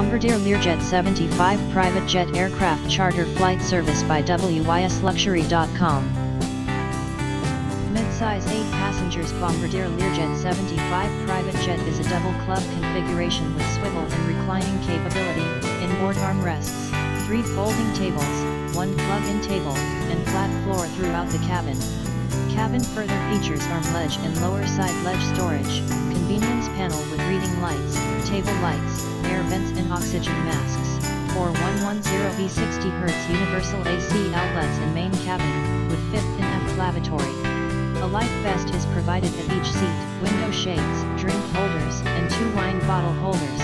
Bombardier Learjet 75 private jet aircraft charter flight service by WysLuxury.com. Mid-size 8 passengers Bombardier Learjet 75 private jet is a double club configuration with swivel and reclining capability, inboard armrests, 3 folding tables, 1 plug-in table, and flat floor throughout the cabin. Cabin further features arm ledge and lower side ledge storage, convenience panel with reading lights, table lights, air vents and oxygen masks, 4110V 60Hz universal AC outlets in main cabin, with 5th and F lavatory. A life vest is provided at each seat, window shades, drink holders, and 2 wine bottle holders.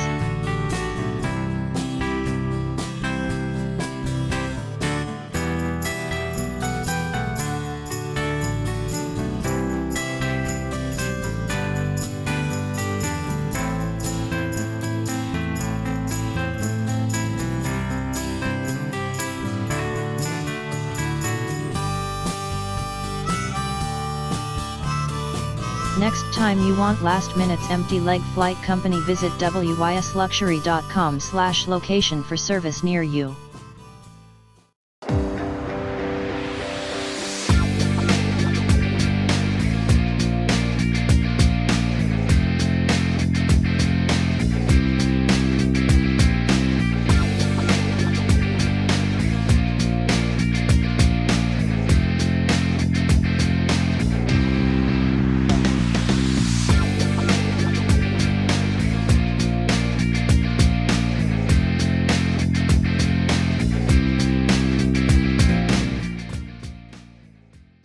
Next time you want last minute's empty leg flight company, visit WysLuxury.com/location for service near you.